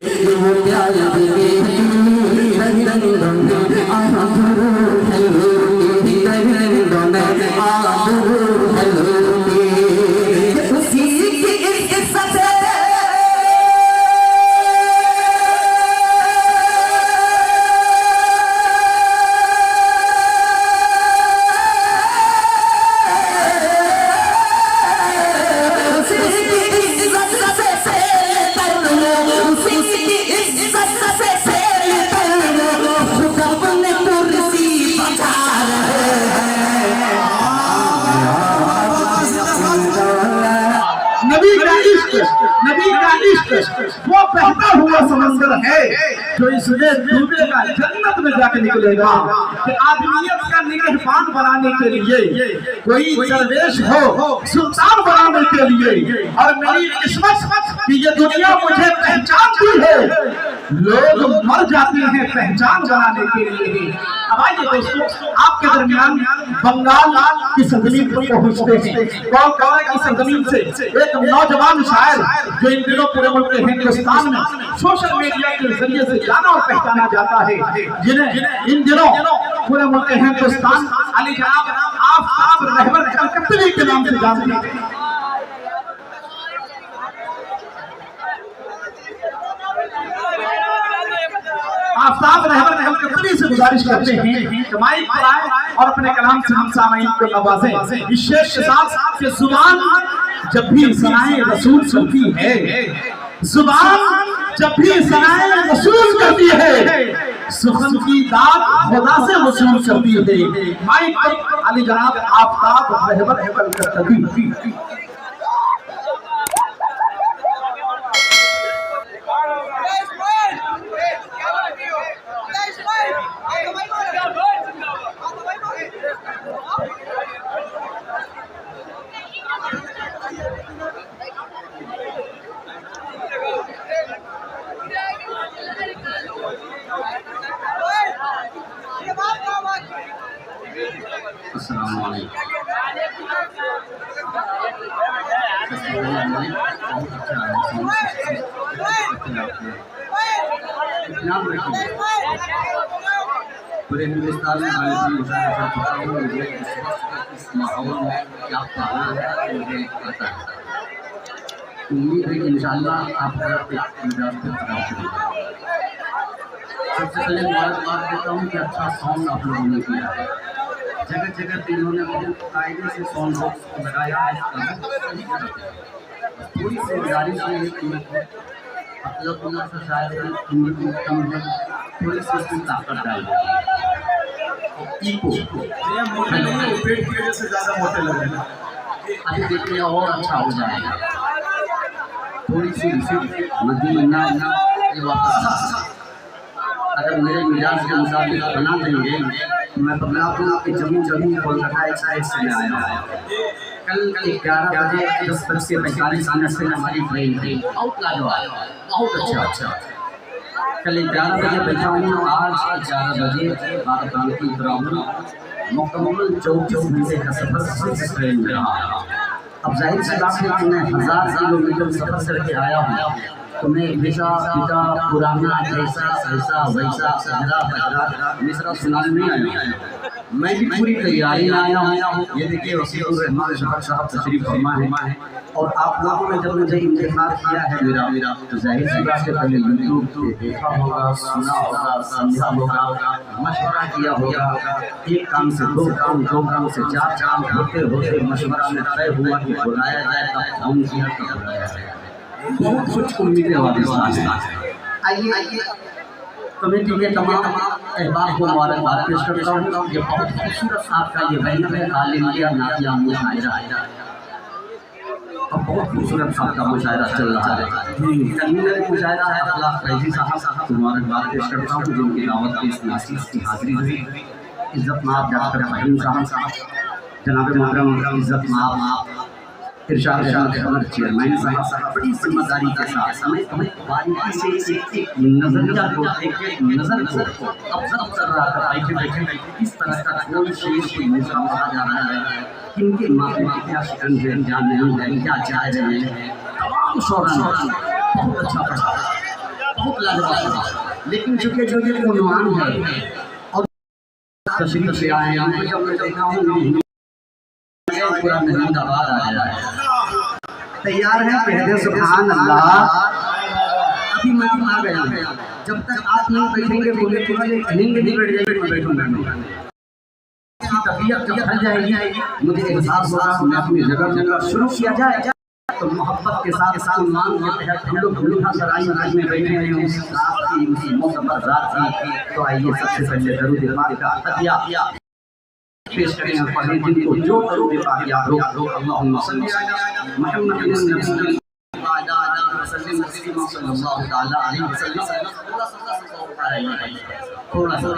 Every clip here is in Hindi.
नबी का इश्क वो बहता हुआ समंदर है जो इसमें डूबेगा, जन्नत में जाके निकलेगा। कि आदमियत का निगहबान बनाने के लिए कोई दरवेश हो, सुल्तान बनाने के लिए, और मेरी किस्मत कि ये दुनिया मुझे पहचानती है। लोग मर जाते हैं पहचान बनाने के लिए। अब आइए दोस्तों, आपके दरमियान बंगाल की सरजमीन पर पहुंचते हैं। कौन की सरजमीन से एक नौजवान शायर जो इन दिनों पूरे मुल्क हिंदुस्तान में सोशल मीडिया के जरिए से जाना और पहचाना जाता है, जिन्हें इन दिनों पूरे मुल्क हिंदुस्तान अली जनाब आफताब रहबर कलकत्तवी के नाम से जानते हैं। आफताब रहबर कलकत्तवी से गुजारिश करते हैं कि माइक पर आए और अपने कलाम से हम सामईन को नवाजें। इस शेर के साथ कि जुबान जब भी सनाए रसूल सुनती है, जुबान जब भी सनाए रसूल करती है, सुखन की दात खुदा से वसूल करती है। माइक पर अली जनाब आफताब रहबर कलकत्तवी। पूरे हिंदुस्तान में इस माहौल में क्या पाना है मुझे पता है। उम्मीद है कि इंशाअल्लाह आप सबसे पहले मुबारकबाद देता हूँ कि अच्छा सॉन्ग आप लोगों ने किया है। जगह जगह पे इन्होंने मुझे कायदे से सॉन्ग बॉक्स लगाया है। पूरी से गुजारिश है कि मतलब से शायद कम है, थोड़ी सी उसमें ताकत डाल पेट की वजह से ज्यादा मोटे लग रहे हैं। अभी देखिए और अच्छा हो जाएगा। थोड़ी सी मदीना ये वापस अगर मेरे मिजाज के मुताबिक बना देंगे, मैं बदलापुर के जम्मू कोलकाता एक साइड से आया। कल 11 बजे 10:45 से हमारी ट्रेन थी। बहुत लाजवाब, बहुत अच्छा। कल 11 बजे बैठा हूँ, आज 11 बजे बारह की उतरा मुकम्मल 34 घंटे का सफर इस ट्रेन में रहा। अब जाहिर सी बात है कि मैं 1000 किलोमीटर सफर करके आया हूँ, तो मैं हमेशा पिता पुराना ऐसा वैसा मिसरा सुनाने नहीं आया। मैं भी पूरी तैयारी में आया हूँ। ये देखिए वसीउर रहमान शफर साहब तशरीफ फरमा है, और आप लोगों ने जब मुझे इंतजार किया है मेरा तो जाहिर सी बात है पहले यूट्यूब पे देखा होगा, सुना होगा, समझा होगा, मशवरा किया होगा। एक काम से दो काम से चार काम होते मशवरा में तय हुआ कि बुलाया जाए, तब फोन किया तब बुलाया जाए। बहुत कुछ उम्मीदें वाली आइए कमेटी के तमाम अहबाब को मुबारकबाद पेश करता हूँ। ये बहुत खूबसूरत आपका ये बैनर है, आल इंडिया नातिया मुशायरा, और बहुत खूबसूरत आपका मुशायरा चल रहा है। कन्वीनर मुशायरा है अखलाक फैजी साहब, मुबारकबाद पेश करता हूँ जिनकी दावत पे इस नासिस की हाजिरी हुई। इज्जत माब डॉक्टर फहीम साहब, जनाब मोहतरम इज्जत माब इरशाद चेयरमैन साहब, बड़ी जिम्मेदारी के साथ हमें बारीकी से एक नजरिया को एक नजर को ऑब्जर्व कर रहा था। बैठे इस तरह का कोई शेर कोई नजर आ जा रहा है, इनके माथे में क्या शिकन है, जान नहीं है, क्या चाह रहे हैं। तमाम शोरा बहुत अच्छा पढ़ा, बहुत लाजवाब था। लेकिन चूंकि जो ये उन्वान है और तशरीफ से आए हैं, जब मैं देखा हूँ पूरा मेहमदाबाद आ गया है। तैयार है, कह दे सुभान अल्लाह। अभी मैं आ गया, जब तक आप नहीं बैठेंगे बोले पूरा नींद नहीं बैठ जाएगी, बैठूंगा नहीं। तबीयत जब फैल जाएगी, मुझे एहसास होगा मैं अपनी जगह शुरू किया जाए तो मोहब्बत के साथ मान के तहत हम लोग भूखा सराय राज में बैठे हैं उस रात की, उसी मौसम पर रात की। तो आइए सबसे पहले दरूद पाक का हदिया पेश करें और पढ़ें जिनको जो दरूद पाक याद हो। अल्लाहुम्मा सल्ली अला मुहम्मद नबी सल्लल्लाहु तआला अलैहि वसल्लम। थोड़ा सा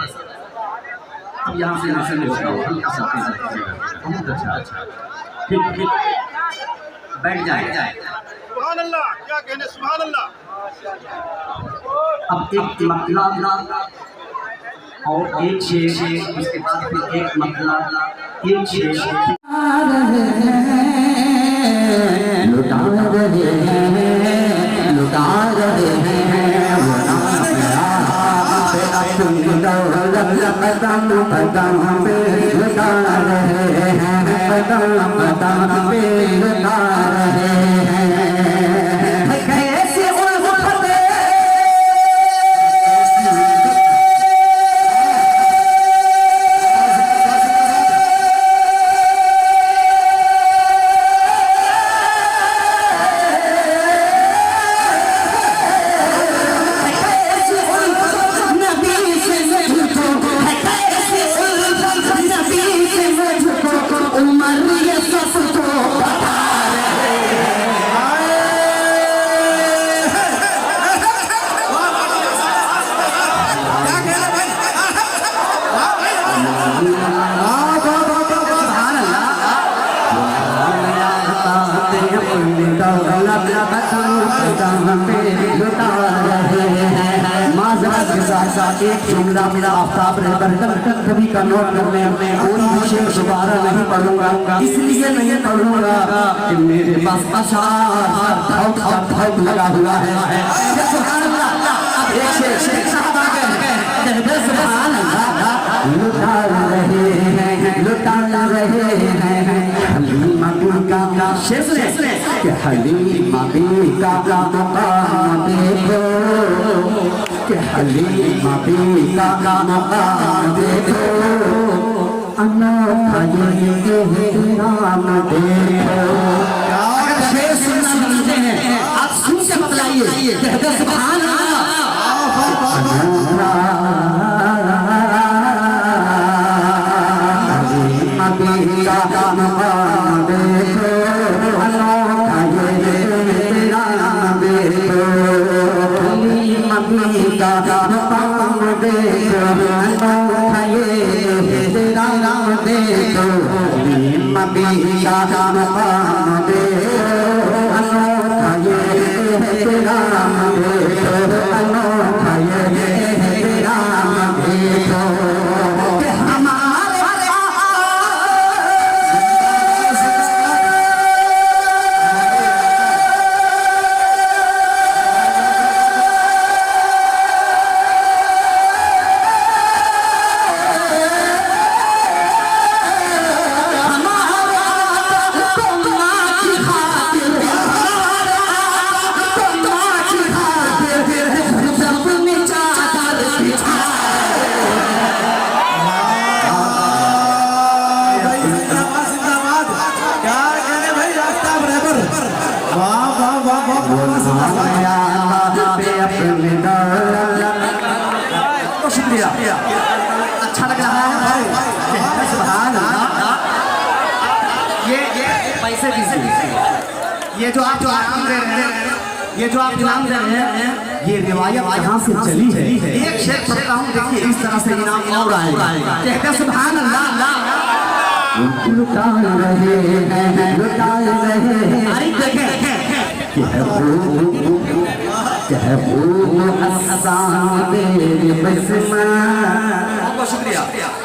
अब यहाँ से हल्का सा बहुत अच्छा ठीक बैठ जाए। सुभान अल्लाह, क्या कहने सुभान अल्लाह। अब एक मतलब और एक शेर, उसके बाद फिर एक मतलब एक शेर। लुटा रहे हैं, लुटा रहे हैं कदम कदम पे लुटा रहे हैं, कदम कदम पे लुटा रहे हैं। कैसे उल्फते एक जुमला मेरा आफ्ताब रहकर कभी का नोट करने में कोई विशेष दोबारा नहीं पढ़ूंगा, इसलिए नहीं पढ़ूंगा कि मेरे पास अशार लगा हुआ है। लुटा रहे हैं, लुटा रहे हैं हलीमा का शेर कि हलीमा का मकाम देखो, कि हलीमा का मकाम देखो, अनोखा ये नाम देखो। अगर शेर सुनना चाहते हैं आप सुन के बतलाइए, सुभान अल्लाह। का मकाम देखो, अनोखा ये नाम देखो, हलीमा का मकाम देखो, अनोखा ये नाम देखो, हलीमा का मकाम देखो, अनोखा ये नाम देखो, अनोखा ये नाम देखो। शुक्रिया, अच्छा लग रहा है भाई। सुभान अल्लाह। ये पैसे दीजिए, ये जो आप इनाम दे रहे हैं, ये जो आप इनाम दे रहे हैं, ये रिवायत कहाँ से चली है? एक शेर पढ़ता हूँ, देखिए इस तरह से इनाम और आएगा। कहते हैं सुभान अल्लाह। लुटा रहे हैं, लुटा रहे हैं, अरे देखें बहुत शुक्रिया।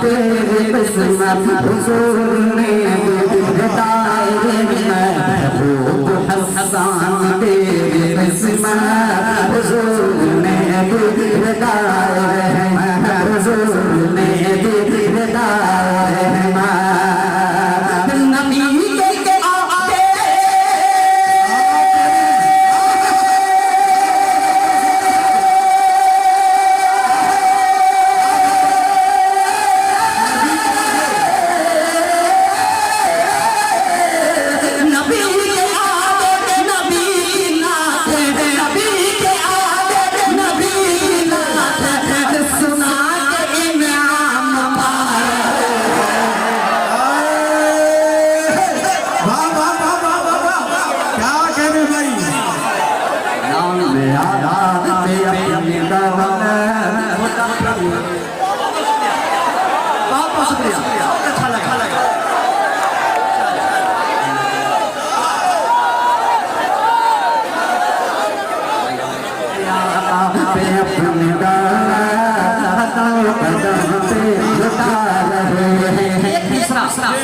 तेरे किस्मत हुजूर ने बताए महबूब हसन तेरे किस्मत हुजूर ने बताए हुजूर ने बताए नबी के आगे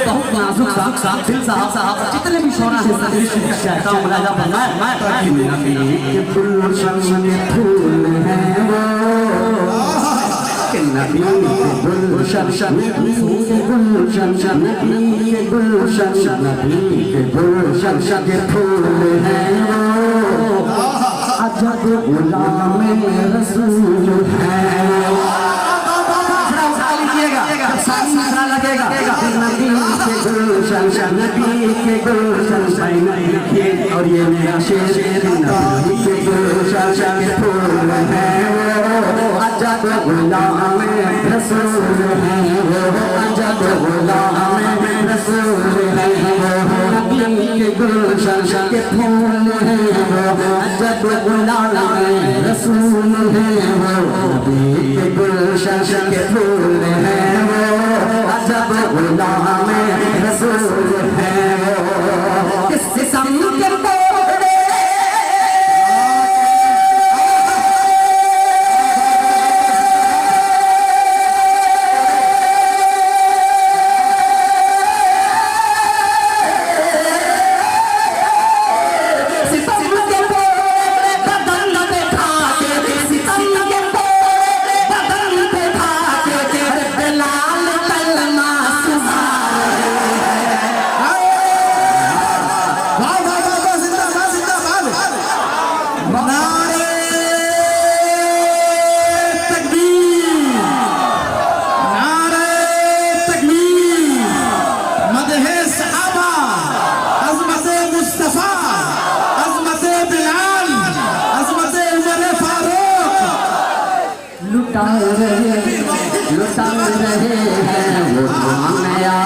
बहुत नाजुक सा दिल साहब जितने भी शोरा है कहता हूँ राजा मैं गुलशन में फूल है वो नबी के गुलशन नबी के गुलशन नबी के गुलशन के फूल है वो अजब गुलाम रसूल है लगेगा नबी के गुलशन नबी के गुलशन और ये मेरा शेर नबी के गुलशन के फूल है वो अजब गुलाम रसूल है वो अजब गुलाम रसूल है वो नबी के गुलशन के फूल है वो अजब गुलाम रसूल है वो नबी के गुलशन के फूल है वो अजब गुलाम रसूल है वो किस किस्म के बोले सितम के बोले बदन पे ठाके सितम के बोले बदन पे ठाके बिलाल कलमा लुटा रहे हैं वो दुनिया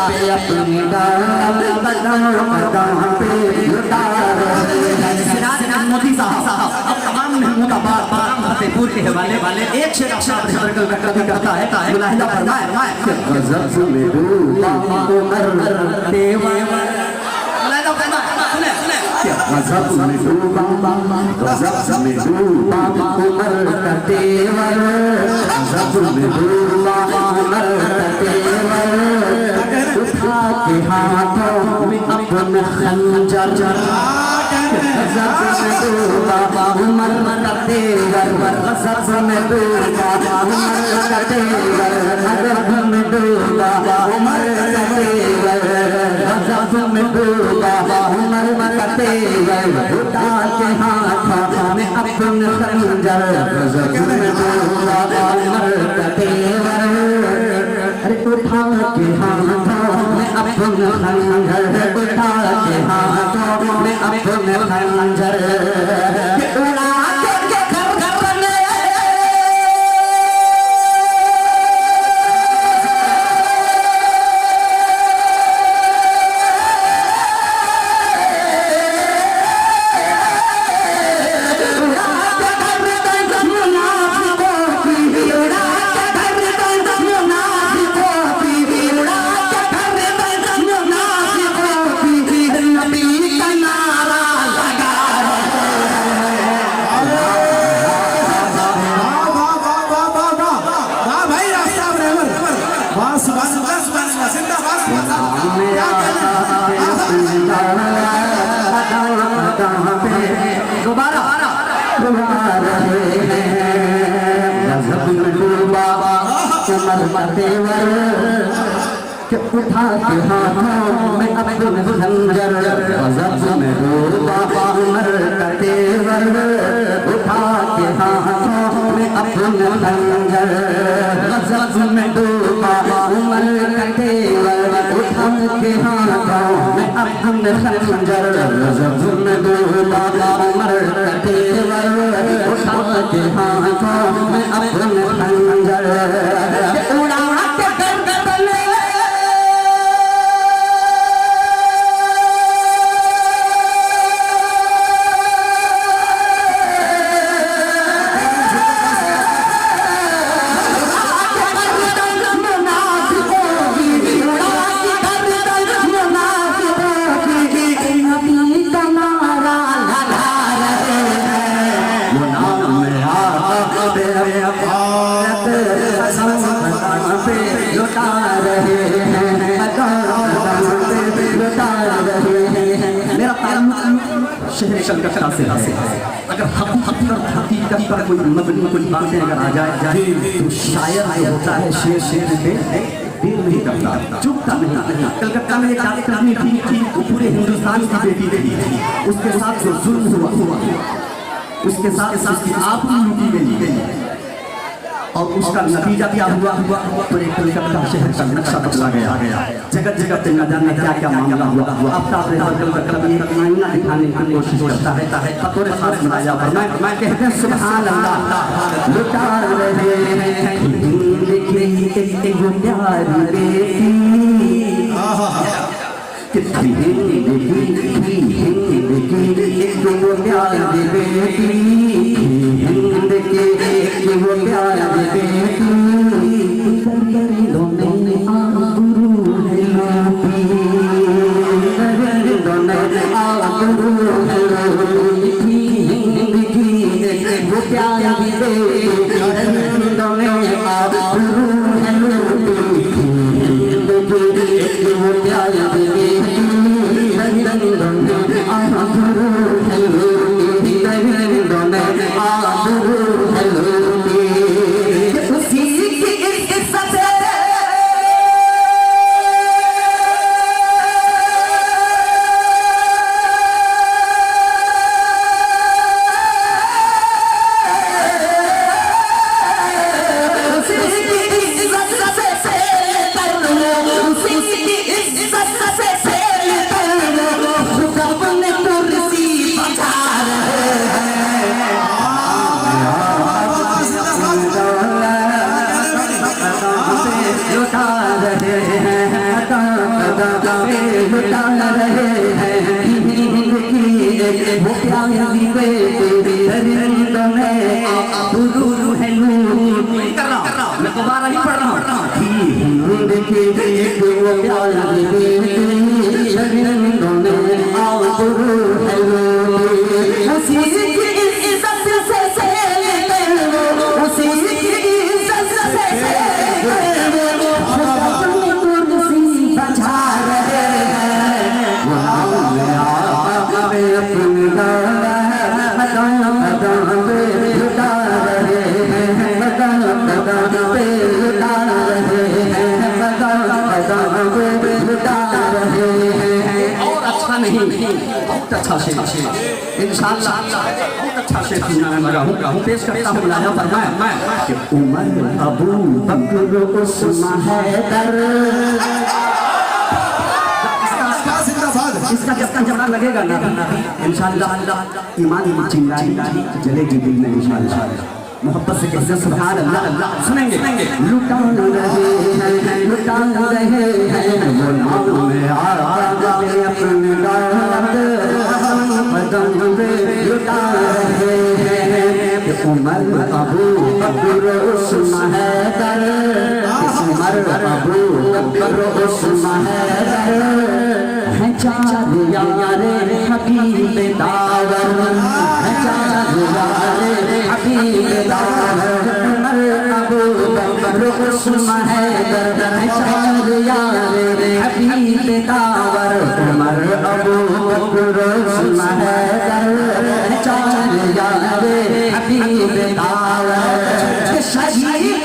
पे अपनी कदम पे लुटा रहे हैं मोदी साहब अब तमाम महमूद आबाद फतेहपुर के हवाले वाले एक शेर करता है मुलाहिजा फरमाए गजब में डूबा उमर देवा गजब में डूबा उमर का तेवर गजब में डूबा उमर का तेवर उठा के हाथों में अपना खंजर गजब में डूबा उमर का तेवर गजब में डूबा उमर का तेवर गजब में डूबा उमर का तेवर गजब में डूबा उमर का तेवर उठा के हाथों में अपना खंजर गजब में डूबा उमर का तेवर अरे उठा के हाथों में अपना खंजर उठा के हाथों में अपना खंजर उड़ा के घर घर उमर का तेवर कि उठा के हाथों में अपने खंजर गजब में डूबा उमर का तेवर उठा के हाथों में अपने खंजर गजब में डूबा उमर का तेवर उठा के हाथों में अपने खंजर गजब में डूबा उमर का तेवर उठा के हाथों में अपने खंजर उड़ा शहर कलकत्ता से अगर हकीकत पर कोई कोई बातें अगर आ जाए तो शायर जो होता है शेर पे देर नहीं करता, चुपता नहीं। कलकत्ता में एक आदमी थी वो पूरे हिंदुस्तान की बेटी थी, उसके साथ जो जुल्म हुआ उसके साथ उसकी आप लूटी गई और उसका नतीजा क्या हुआ तो एक कलकत्ता शहर का नक्शा बदला गया। जगह जगह पे न जाने क्या क्या मामला हुआ। अब कलकत्ता में एक आईना दिखाने की कोशिश करता है बतौर खास बनाया मैं कहते हैं सुभान अल्लाह लुटा रहे हैं जिंदगी वो प्यारी बेटी कितनी जिंदगी वो प्यारी बेटी वो प्यारी बेटी वो प्यारी मैं दोबारा ही पढ़ रहा और अच्छा नहीं बहुत अच्छा शेर इंशाअल्लाह बहुत अच्छा शेर सुनाने लगा हूँ पेश करता हूँ लाया फरमाए कि उमर अबू बकर उस्मान हैदर इसका जिसका जवाब लगेगा ना इंशाअल्लाह ईमान चिंगारी जलेगी दिल में इंशाअल्लाह मोहब्बत से कहते हैं सुभान अल्लाह अल्लाह सुनेंगे लुटा रहे हैं वो नाम में आगा में अपने बदन में लुटा रहे हैं उमर अबू बकर उस्मान हैदर उमर अबू बकर उस्मान हैदर है चार यारे हबीब दावर है चार यारे हबीब दावर उमर अबू बकर उस्मान हैदर है चार यारे हबीब दावर उमर अबू बकर उस्मान हैदर है चार यारे हबीब दावर शहीद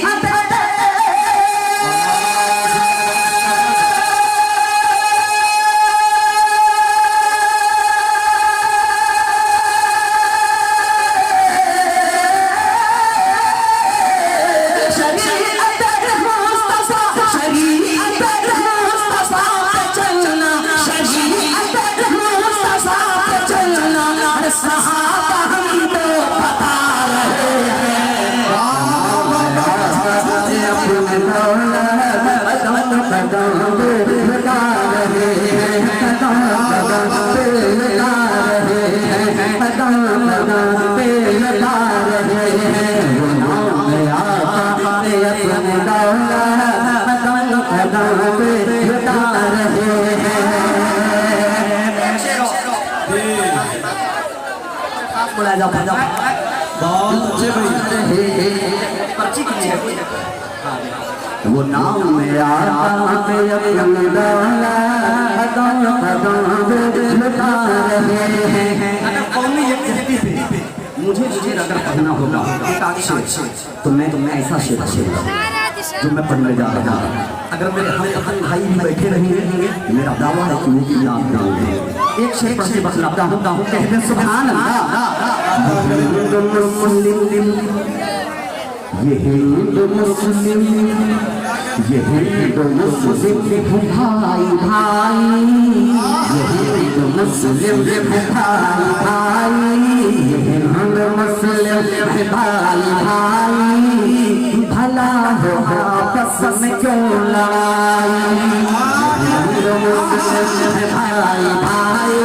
आ जाओ बहुत अच्छे भाई। पर्ची कीजिए। वो नाव में आता कौमी मुझे अगर पढ़ना होगा तो मैं ऐसा शेर जो मैं पढ़ने जा रहा हूँ। अगर मेरे हम भाई भी बैठे रहेंगे, मेरा दावा है कि वो भी याद रहेंगे। एक शेर पढ़ के बतलाता हूँ, कहते हैं सुभान अल्लाह। ये हिंदू मुस्लिम भाई भाई, ये हिंदू मुस्लिम भाई, ये हिंदू मुस्लिम भाई भाई, भला हो आपस में क्यों लड़ाई। हिंदू मुस्लिम भाई भाई,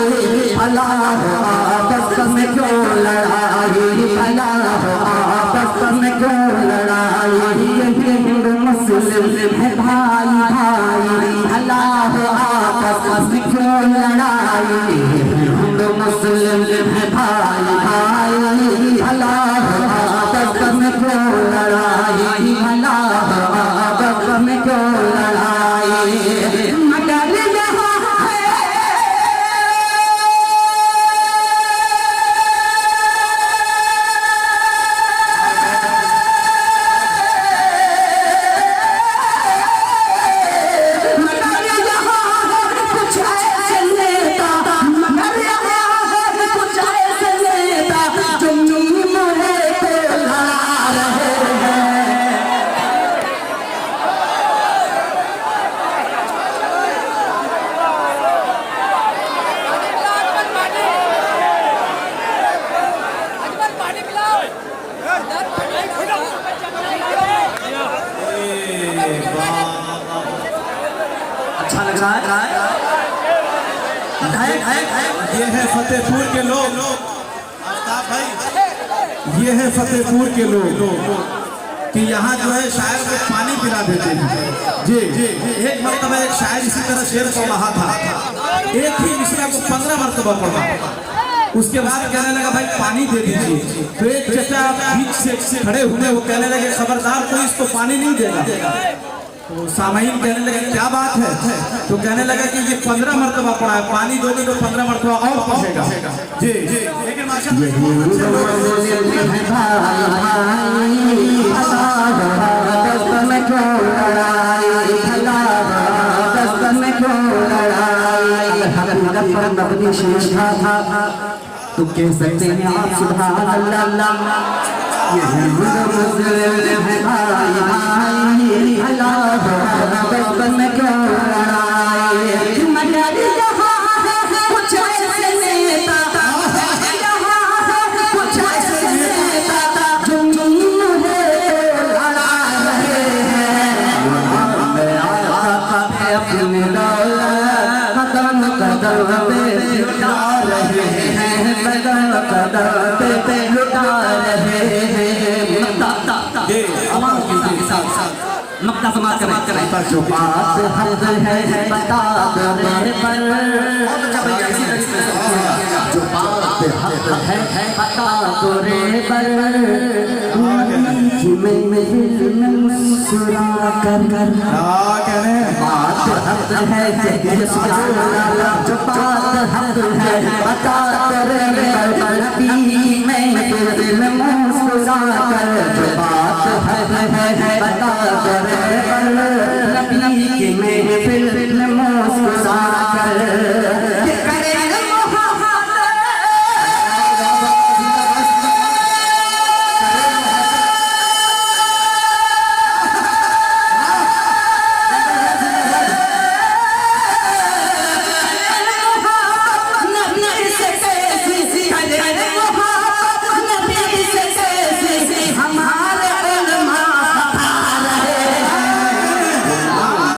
भला हो आपस में क्यों लड़ाई, भला हो आपस में क्यों लड़ाई। ये हिंदू मुस्लिम है भाई भाई, भला हो आपस में क्यों लड़ाई। हिंदू मुस्लिम है भाई भाई, भला हो आपस में क्यों लड़ाई, भला हो आपस में क्यों लड़ाई। मगर अच्छा लग रहा है। ये है फतेहपुर के लोग, ये है फतेहपुर के लोग कि यहाँ जो है शायर को पानी पिला देते हैं। जी एक मरतबा एक शायर इसी तरह शेर को रहा था, एक ही मिसरा को 15 मरतबा पढ़ा। उसके बाद कहने लगा भाई पानी दे दीजिए। तो एक चचा बीच से खड़े हुए, वो कहने लगे खबरदार कोई इसको पानी नहीं देगा। तो सामाइन कहने लगे क्या बात है। तो कहने लगा कि ये 15 मरतबा पढ़ा है, पानी दोगे तो 15 मरतबा और पढ़ेगा। जी लेकिन तो कह सकते हैं आप सुभान अल्लाह। ये हिंदू मुस्लिम है भाई भाई, अल्लाह बचपन में क्यों लड़ाई। मगर कुछ ऐसे नेता, कुछ ऐसे नेता जो मुझे लड़ा रहे हैं। अपने दौलत कदम कदम पे लुटा रहे हैं, कदम कदम पे लुटा रहे हैं। मक्ता समाज करें पर जो बात हक है बता दो मेरे पर। जो बात हक है बता दो रे पर। मैं मुस्कुरा कर बात हक है जो बात हक है बता